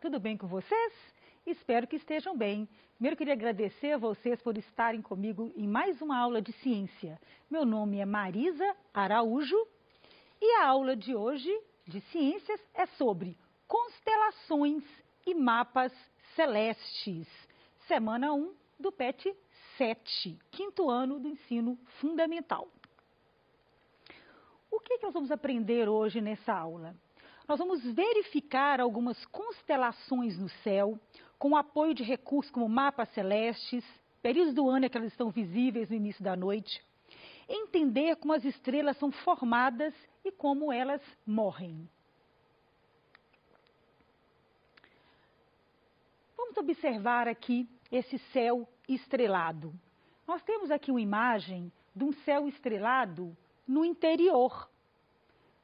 tudo bem com vocês? Espero que estejam bem. Primeiro, queria agradecer a vocês por estarem comigo em mais uma aula de ciência. Meu nome é Marisa Araújo e a aula de hoje de ciências é sobre constelações e mapas celestes. Semana 1 do PET 7, quinto ano do ensino fundamental. O que nós vamos aprender hoje nessa aula? Nós vamos verificar algumas constelações no céu, com o apoio de recursos como mapas celestes, períodos do ano em que elas estão visíveis no início da noite, entender como as estrelas são formadas e como elas morrem. Vamos observar aqui esse céu estrelado. Nós temos aqui uma imagem de um céu estrelado no interior.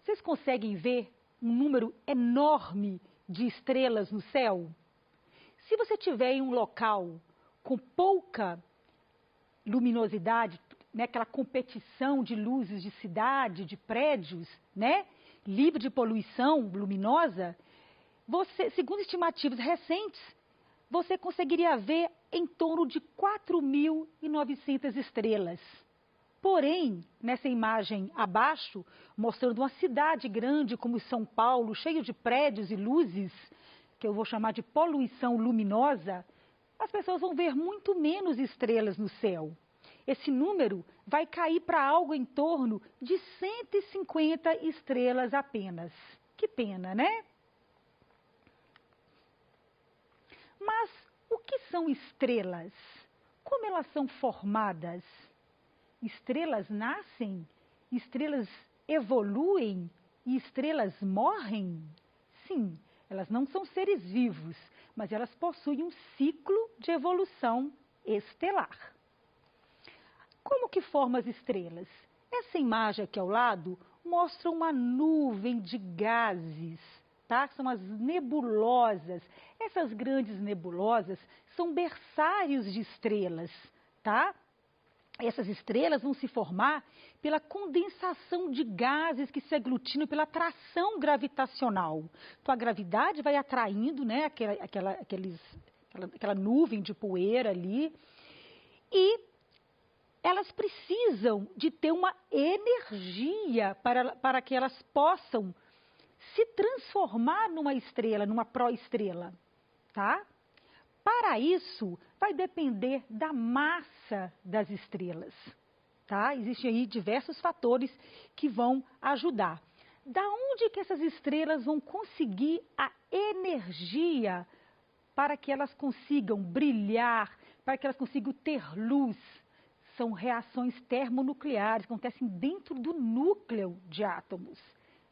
Vocês conseguem ver um número enorme de estrelas no céu? Se você tiver em um local com pouca luminosidade, né, aquela competição de luzes de cidade, de prédios, né, livre de poluição luminosa, você, segundo estimativas recentes, você conseguiria ver em torno de 4.900 estrelas. Porém, nessa imagem abaixo, mostrando uma cidade grande como São Paulo, cheio de prédios e luzes, que eu vou chamar de poluição luminosa, as pessoas vão ver muito menos estrelas no céu. Esse número vai cair para algo em torno de 150 estrelas apenas. Que pena, né? Mas o que são estrelas? Como elas são formadas? Estrelas nascem? Estrelas evoluem? E estrelas morrem? Sim, elas não são seres vivos, mas elas possuem um ciclo de evolução estelar. Como que formam as estrelas? Essa imagem aqui ao lado mostra uma nuvem de gases, tá? São as nebulosas. Essas grandes nebulosas são berçários de estrelas, tá? Essas estrelas vão se formar pela condensação de gases que se aglutinam pela atração gravitacional. Então, a gravidade vai atraindo, né, aquela nuvem de poeira ali, e elas precisam de ter uma energia para que elas possam se transformar numa estrela, numa pró-estrela, tá? Para isso, vai depender da massa das estrelas, tá? Existem aí diversos fatores que vão ajudar. Da onde que essas estrelas vão conseguir a energia para que elas consigam brilhar, para que elas consigam ter luz? São reações termonucleares que acontecem dentro do núcleo de átomos,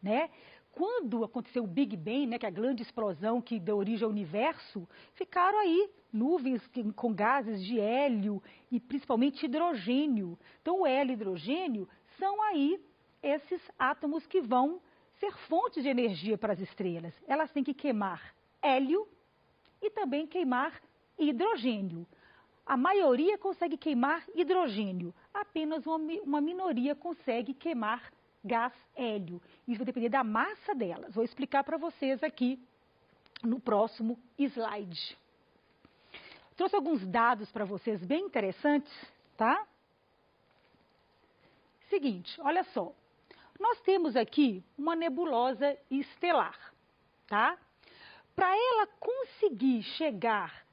né? Quando aconteceu o Big Bang, né, que é a grande explosão que deu origem ao universo, ficaram aí nuvens com gases de hélio e principalmente hidrogênio. Então, o hélio e o hidrogênio são aí esses átomos que vão ser fontes de energia para as estrelas. Elas têm que queimar hélio e também queimar hidrogênio. A maioria consegue queimar hidrogênio, apenas uma minoria consegue queimar gás hélio. Isso vai depender da massa delas. Vou explicar para vocês aqui no próximo slide. Trouxe alguns dados para vocês bem interessantes, tá? Seguinte, olha só. Nós temos aqui uma nebulosa estelar, tá? Para ela conseguir chegar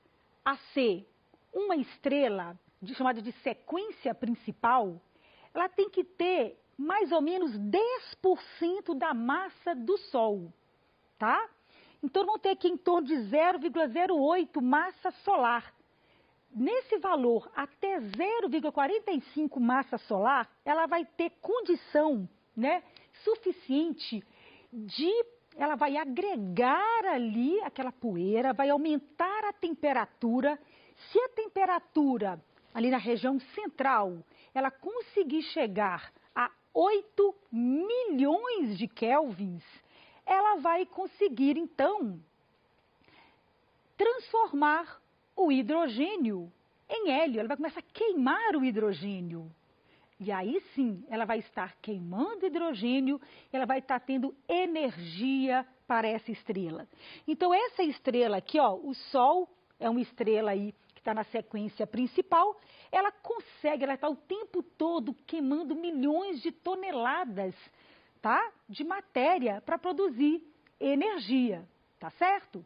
a ser uma estrela chamada de sequência principal, ela tem que ter mais ou menos 10% da massa do Sol, tá? Então, vão ter aqui em torno de 0,08 massa solar. Nesse valor, até 0,45 massa solar, ela vai ter condição, né, suficiente ela vai agregar ali aquela poeira, vai aumentar a temperatura. Se a temperatura ali na região central, ela conseguir chegar a 8 milhões de kelvins, ela vai conseguir, então, transformar o hidrogênio em hélio. Ela vai começar a queimar o hidrogênio. E aí sim, ela vai estar queimando hidrogênio, ela vai estar tendo energia para essa estrela. Então, essa estrela aqui, ó, o Sol é uma estrela aí que está na sequência principal, ela consegue, ela está o tempo todo queimando milhões de toneladas, tá, de matéria para produzir energia, tá certo?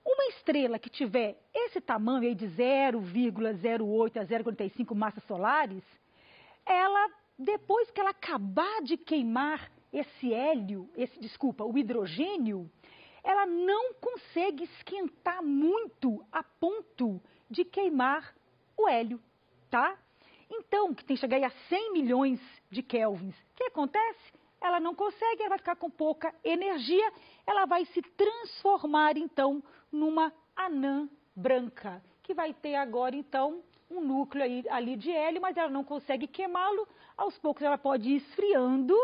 Uma estrela que tiver esse tamanho aí de 0,08 a 0,45 massas solares, ela, depois que ela acabar de queimar esse hélio, o hidrogênio, ela não consegue esquentar muito a ponto de queimar o hélio, tá? Então, que tem que chegar aí a 100 milhões de kelvins. O que acontece? Ela não consegue, ela vai ficar com pouca energia, ela vai se transformar, então, numa anã branca, que vai ter agora, então, um núcleo aí, ali de hélio, mas ela não consegue queimá-lo, aos poucos ela pode ir esfriando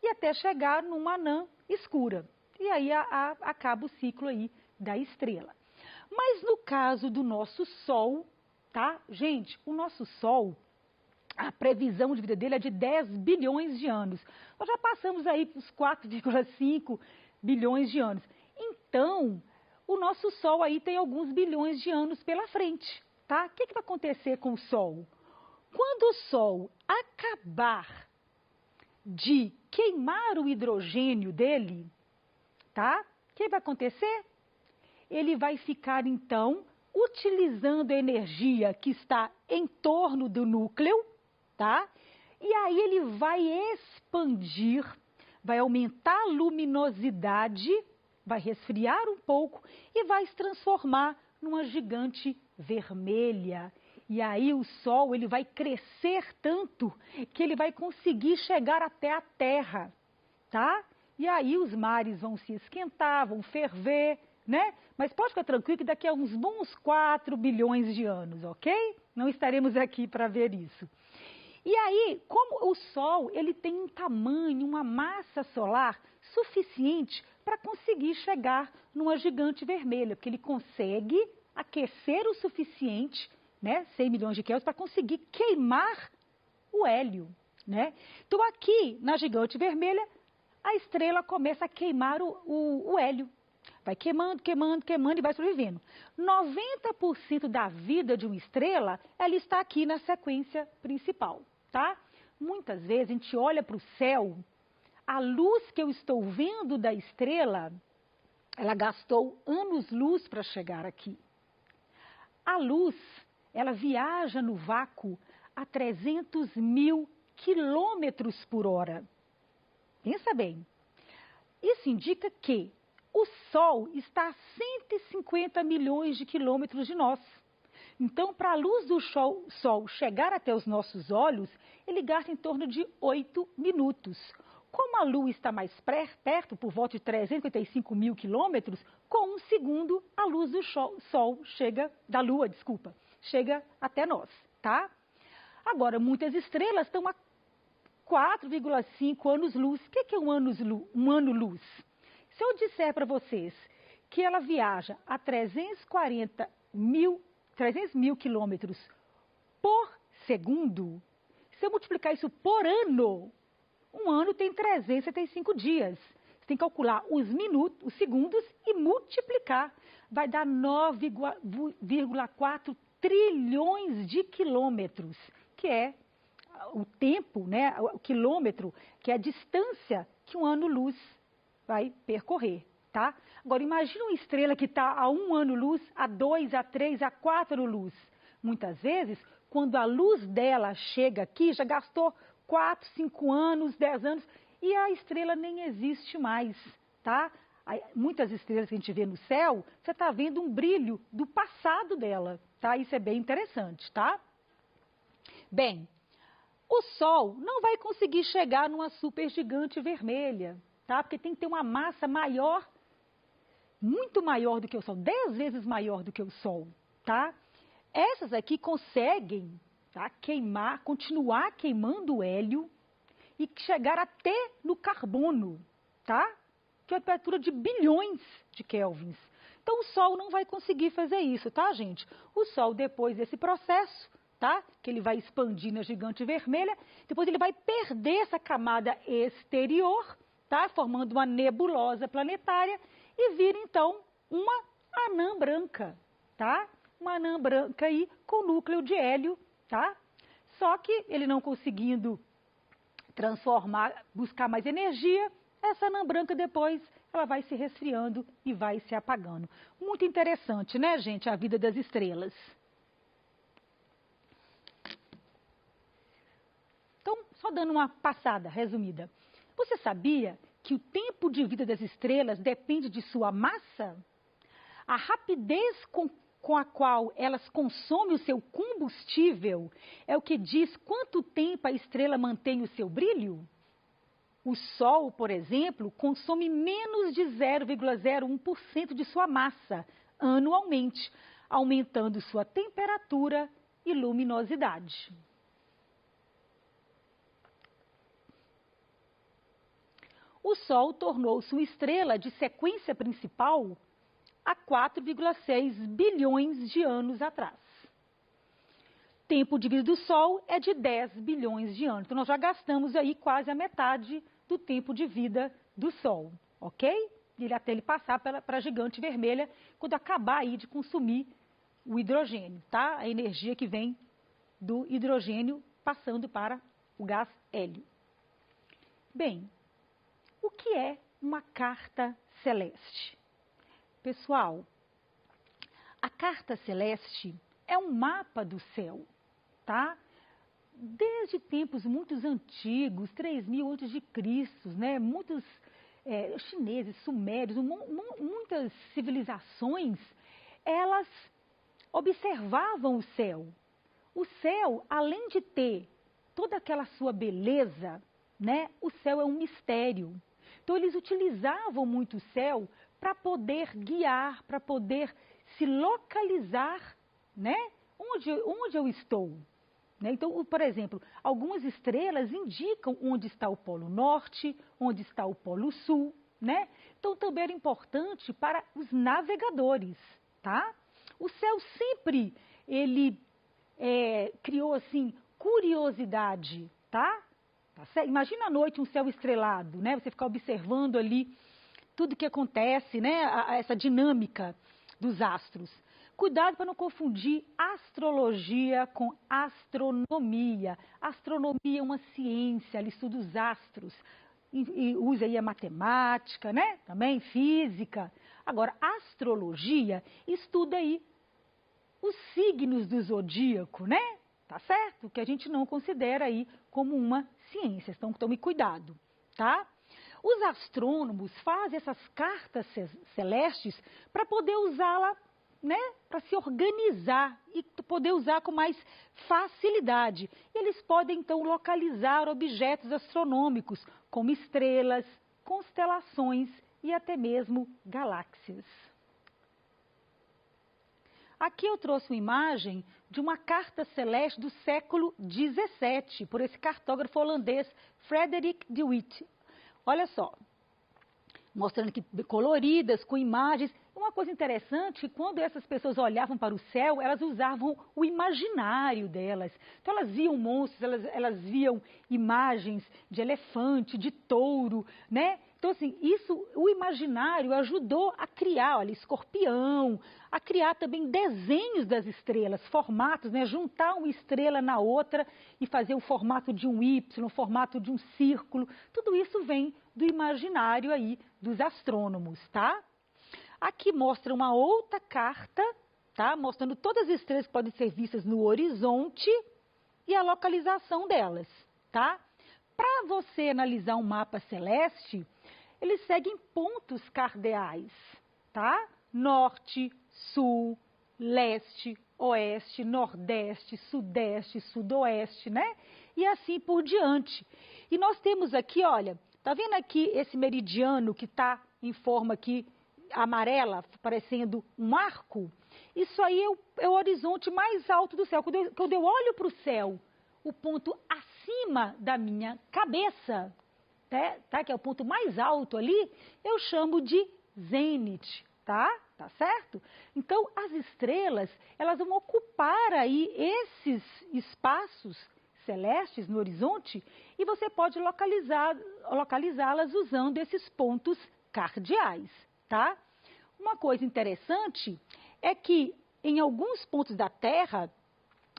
e até chegar numa anã escura. E aí acaba o ciclo aí da estrela. Mas no caso do nosso Sol, tá? Gente, o nosso Sol, a previsão de vida dele é de 10 bilhões de anos. Nós já passamos aí para os 4,5 bilhões de anos. Então, o nosso Sol aí tem alguns bilhões de anos pela frente, tá? O que vai acontecer com o Sol? Quando o Sol acabar de queimar o hidrogênio dele, tá? O que vai acontecer? Ele vai ficar, então, utilizando a energia que está em torno do núcleo, tá? E aí ele vai expandir, vai aumentar a luminosidade, vai resfriar um pouco e vai se transformar numa gigante vermelha. E aí o Sol ele vai crescer tanto que ele vai conseguir chegar até a Terra, tá? E aí os mares vão se esquentar, vão ferver, né? Mas pode ficar tranquilo que daqui a uns bons 4 bilhões de anos, ok? Não estaremos aqui para ver isso. E aí, como o Sol ele tem um tamanho, uma massa solar suficiente para conseguir chegar numa gigante vermelha, porque ele consegue aquecer o suficiente, né, 100 milhões de kelvins, para conseguir queimar o hélio, né? Então aqui na gigante vermelha, a estrela começa a queimar o hélio. Vai queimando, queimando, queimando e vai sobrevivendo. 90% da vida de uma estrela, ela está aqui na sequência principal, tá? Muitas vezes a gente olha para o céu, a luz que eu estou vendo da estrela, ela gastou anos-luz para chegar aqui. A luz, ela viaja no vácuo a 300 mil quilômetros por hora. Pensa bem. Isso indica que o Sol está a 150 milhões de quilômetros de nós. Então, para a luz do Sol chegar até os nossos olhos, ele gasta em torno de 8 minutos. Como a Lua está mais perto, por volta de 355 mil quilômetros, com um segundo a luz do Sol chega, da Lua, chega até nós, tá? Agora, muitas estrelas estão a 4,5 anos-luz. O que é um ano-luz? Se eu disser para vocês que ela viaja a 300 mil quilômetros por segundo, se eu multiplicar isso por ano, um ano tem 375 dias. Você tem que calcular os minutos, os segundos e multiplicar. Vai dar 9,4 trilhões de quilômetros, que é o tempo, né, o quilômetro, que é a distância que um ano-luz vai percorrer, tá? Agora, imagina uma estrela que está a 1 ano-luz, a 2, a 3, a 4 ano-luz. Muitas vezes, quando a luz dela chega aqui, já gastou 4, 5 anos, 10 anos, e a estrela nem existe mais, tá? Muitas estrelas que a gente vê no céu, você está vendo um brilho do passado dela, tá? Isso é bem interessante, tá? Bem, o Sol não vai conseguir chegar numa supergigante vermelha, tá? Porque tem que ter uma massa maior, muito maior do que o Sol, 10 vezes maior do que o Sol, tá? Essas aqui conseguem, tá, queimar, continuar queimando o hélio e chegar até no carbono, tá? Que é a temperatura de bilhões de kelvins. Então o Sol não vai conseguir fazer isso, tá, gente? O Sol, depois desse processo, tá? Que ele vai expandir na gigante vermelha, depois ele vai perder essa camada exterior, tá? Formando uma nebulosa planetária e vira então uma anã branca, tá? Uma anã branca aí com núcleo de hélio, tá? Só que ele não conseguindo transformar, buscar mais energia, essa anã branca depois ela vai se resfriando e vai se apagando. Muito interessante, né, gente, a vida das estrelas. Então, só dando uma passada resumida. Você sabia que o tempo de vida das estrelas depende de sua massa? A rapidez com a qual elas consomem o seu combustível é o que diz quanto tempo a estrela mantém o seu brilho? O Sol, por exemplo, consome menos de 0,01% de sua massa anualmente, aumentando sua temperatura e luminosidade. O Sol tornou-se uma estrela de sequência principal há 4,6 bilhões de anos atrás. Tempo de vida do Sol é de 10 bilhões de anos. Então, nós já gastamos aí quase a metade do tempo de vida do Sol, ok? Até ele passar para a gigante vermelha, quando acabar aí de consumir o hidrogênio, tá? A energia que vem do hidrogênio passando para o gás hélio. Bem, o que é uma carta celeste? Pessoal, a carta celeste é um mapa do céu, tá? Desde tempos muito antigos, 3.000 antes de Cristo, né? Muitos chineses, sumérios, muitas civilizações, elas observavam o céu. O céu, além de ter toda aquela sua beleza, né? O céu é um mistério. Então, eles utilizavam muito o céu para poder guiar, para poder se localizar, né? Onde eu estou. Né? Então, por exemplo, algumas estrelas indicam onde está o Polo Norte, onde está o Polo Sul, né? Então, também era importante para os navegadores, tá? O céu sempre, ele criou, assim, curiosidade, tá? Imagina à noite um céu estrelado, né? Você ficar observando ali tudo que acontece, né? Essa dinâmica dos astros. Cuidado para não confundir astrologia com astronomia. Astronomia é uma ciência, ela estuda os astros e usa aí a matemática, né? Também física. Agora, astrologia estuda aí os signos do zodíaco, né? Tá certo? Que a gente não considera aí como uma ciência. Então, tome cuidado, tá? Os astrônomos fazem essas cartas celestes para poder usá-la, né, para se organizar e poder usar com mais facilidade. E eles podem, então, localizar objetos astronômicos, como estrelas, constelações e até mesmo galáxias. Aqui eu trouxe uma imagem de uma carta celeste do século XVII, por esse cartógrafo holandês Frederik de Witt. Olha só, mostrando aqui coloridas, com imagens. Uma coisa interessante, quando essas pessoas olhavam para o céu, elas usavam o imaginário delas. Então, elas viam monstros, elas viam imagens de elefante, de touro, né? Então, assim, o imaginário ajudou a criar, olha, escorpião, a criar também desenhos das estrelas, formatos, né? Juntar uma estrela na outra e fazer o formato de um Y, o formato de um círculo. Tudo isso vem do imaginário aí dos astrônomos, tá? Aqui mostra uma outra carta, tá? Mostrando todas as estrelas que podem ser vistas no horizonte e a localização delas, tá? Para você analisar um mapa celeste, eles seguem pontos cardeais, tá? Norte, sul, leste, oeste, nordeste, sudeste, sudoeste, né? E assim por diante. E nós temos aqui, olha, tá vendo aqui esse meridiano que está em forma aqui amarela, parecendo um arco? Isso aí é o horizonte mais alto do céu. Quando eu olho para o céu, o ponto acima da minha cabeça, tá? Que é o ponto mais alto ali, eu chamo de zênite, tá? tá certo? Então, as estrelas, elas vão ocupar aí esses espaços celestes no horizonte e você pode localizá-las usando esses pontos cardeais, tá? Uma coisa interessante é que em alguns pontos da Terra,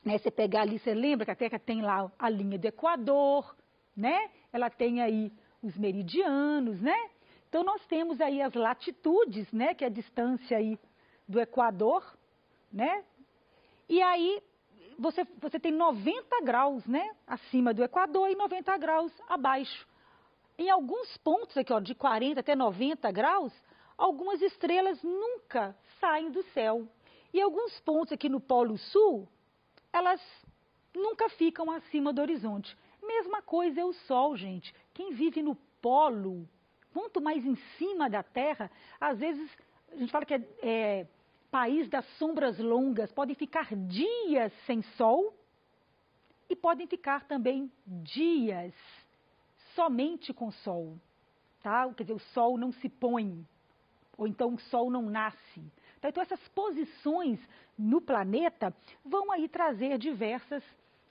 né, você pegar ali, você lembra que a Terra tem lá a linha do Equador, né? Ela tem aí os meridianos, né? Então, nós temos aí as latitudes, né? Que é a distância aí do Equador, né? E aí, você tem 90 graus, né? Acima do Equador e 90 graus abaixo. Em alguns pontos aqui, ó, de 40 até 90 graus, algumas estrelas nunca saem do céu. E alguns pontos aqui no Polo Sul, elas nunca ficam acima do horizonte. Mesma coisa é o Sol, gente. Quem vive no polo, quanto mais em cima da Terra, às vezes a gente fala que é país das sombras longas, podem ficar dias sem sol e podem ficar também dias somente com sol, tá? Quer dizer, o sol não se põe, ou então o sol não nasce. Então, essas posições no planeta vão aí trazer diversas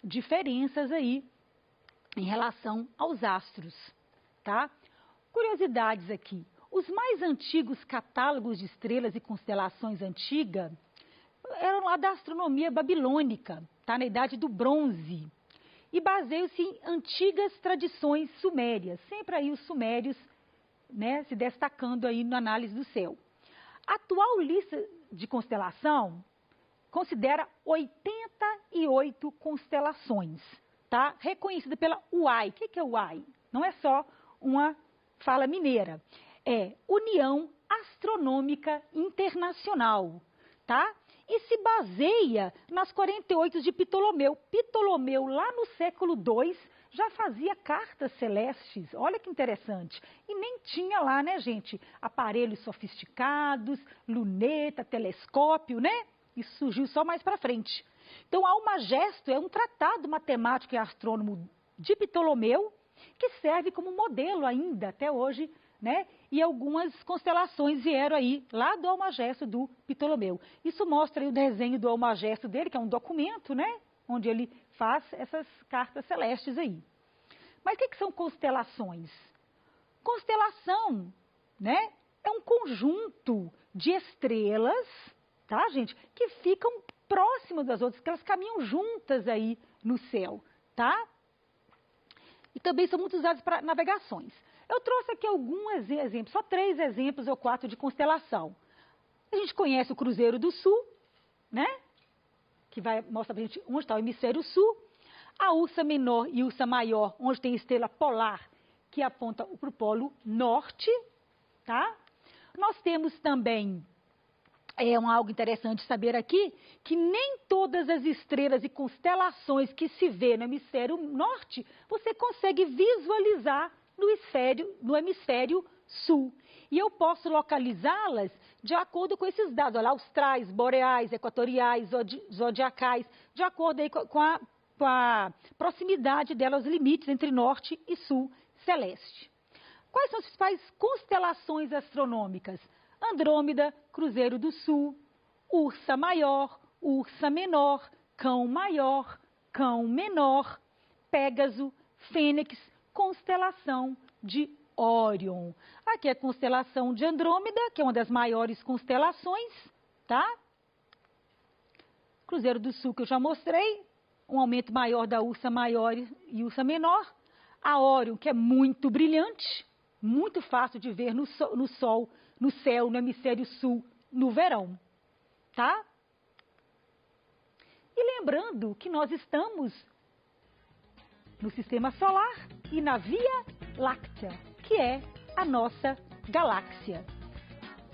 diferenças aí em relação aos astros, tá? Curiosidades aqui. Os mais antigos catálogos de estrelas e constelações antigas eram lá da astronomia babilônica, tá? Na Idade do Bronze. E baseiam-se em antigas tradições sumérias. Sempre aí os sumérios, né, se destacando aí na análise do céu. A atual lista de constelação considera 88 constelações, tá? Reconhecida pela UAI. O que é UAI? Não é só uma fala mineira. É União Astronômica Internacional, tá? E se baseia nas 48 de Ptolomeu. Ptolomeu, lá no século II, já fazia cartas celestes. Olha que interessante. E nem tinha lá, né, gente, aparelhos sofisticados, luneta, telescópio, né? Isso surgiu só mais para frente. Então, Almagesto é um tratado matemático e astrônomo de Ptolomeu que serve como modelo ainda até hoje, né? E algumas constelações vieram aí lá do Almagesto do Ptolomeu. Isso mostra aí o desenho do Almagesto dele, que é um documento, né? Onde ele faz essas cartas celestes aí. Mas o que são constelações? Constelação, né? É um conjunto de estrelas, tá, gente? Que ficam próximas das outras, que elas caminham juntas aí no céu, tá? E também são muito usadas para navegações. Eu trouxe aqui alguns exemplos, só 3 exemplos ou 4 de constelação. A gente conhece o Cruzeiro do Sul, né? Que vai mostrar para a gente onde está o hemisfério sul. A Ursa Menor e Ursa Maior, onde tem estrela polar, que aponta para o polo norte, tá? Nós temos também, algo interessante saber aqui, que nem todas as estrelas e constelações que se vê no hemisfério norte, você consegue visualizar no hemisfério sul. E eu posso localizá-las de acordo com esses dados, olha, austrais, boreais, equatoriais, zodiacais, de acordo aí com a proximidade delas, os limites entre norte e sul celeste. Quais são as principais constelações astronômicas? Andrômeda, Cruzeiro do Sul, Ursa Maior, Ursa Menor, Cão Maior, Cão Menor, Pégaso, Fênix, constelação de Órion. Aqui é a constelação de Andrômeda, que é uma das maiores constelações, tá? Cruzeiro do Sul, que eu já mostrei, um aumento maior da Ursa Maior e Ursa Menor. A Órion, que é muito brilhante, muito fácil de ver no céu, no hemisfério sul, no verão, tá? E lembrando que nós estamos no Sistema Solar e na Via Láctea, que é a nossa galáxia.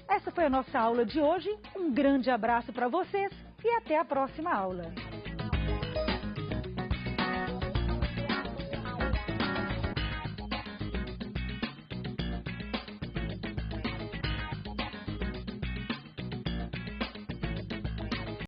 Essa foi a nossa aula de hoje. Um grande abraço para vocês e até a próxima aula.